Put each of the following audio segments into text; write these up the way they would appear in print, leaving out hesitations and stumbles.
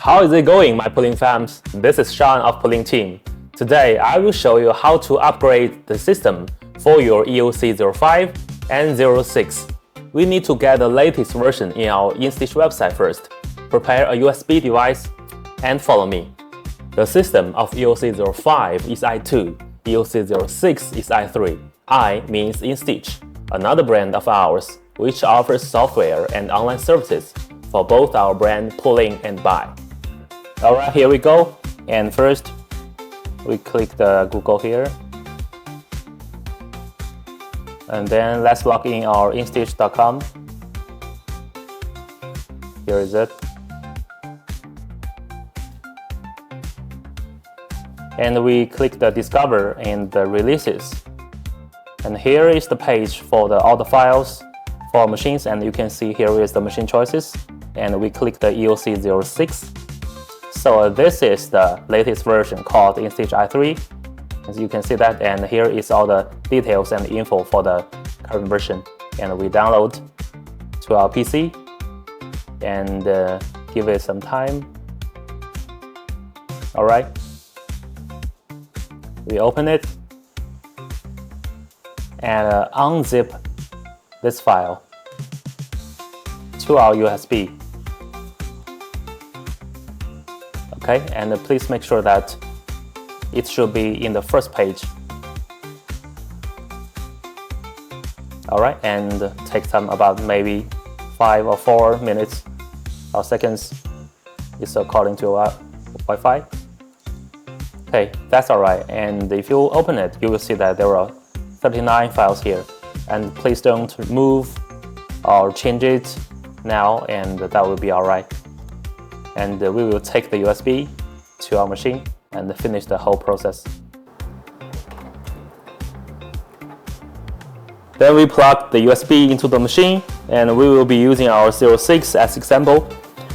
How is it going, my PooLin fams? This is Sean of PooLin team. Today, I will show you how to upgrade the system for your EOC05 and 06. We need to get the latest version in our InStitch website first. Prepare a USB device and follow me. The system of EOC05 is i2, EOC06 is i3. I means InStitch, another brand of ours, which offers software and online services for both our brand PooLin and Buy. Alright, here we go. And first, we click the Google here. And then let's log in our InStitch.com. Here is it. And we click the Discover and the Releases. And here is the page for all the files for machines, and you can see here is the machine choices. And we click the EOC06. So this is the latest version called InStitch i3. As you can see that, and here is all the details and info for the current version. And we download to our PC and give it some time. Alright. We open it and unzip this file to our USB. Okay, and please make sure that it should be in the first page. Alright, and take time about maybe 5 or 4 minutes or seconds. It's according to our Wi-Fi. Okay, that's alright. And if you open it, you will see that there are 39 files here. And please don't move or change it now, and that will be alright. And we will take the USB to our machine and finish the whole process. Then we plug the USB into the machine, and we will be using our 06 as example.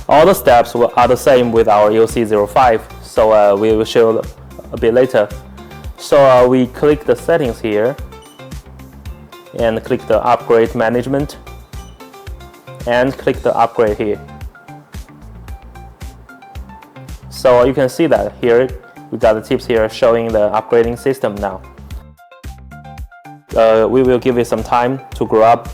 All the steps are the same with our EOC05, so we will show a bit later. So we click the settings here and click the upgrade management and click the upgrade here. So you can see that here we got the tips here showing the upgrading system now. We will give it some time to grow up.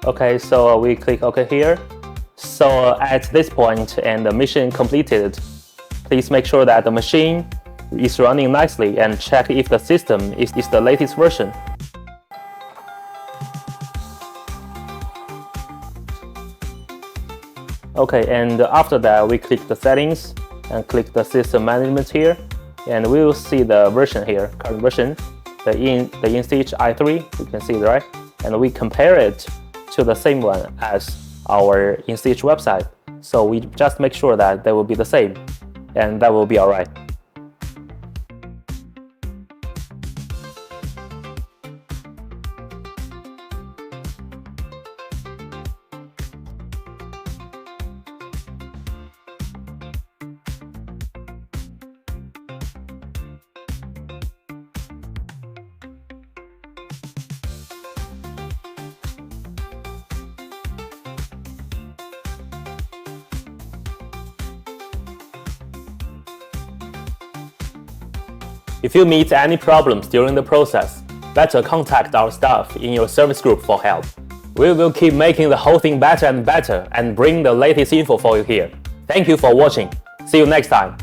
Okay, so we click OK here. So at this point and the mission completed, please make sure that the machine is running nicely and check if the system is the latest version. Okay, and after that we click the settings and click the system management here, and we will see the version here, current version, the InStitch i3, you can see it, right? And we compare it to the same one as our InStitch website. So we just make sure that they will be the same, and that will be alright. If you meet any problems during the process, better contact our staff in your service group for help. We will keep making the whole thing better and better and bring the latest info for you here. Thank you for watching. See you next time.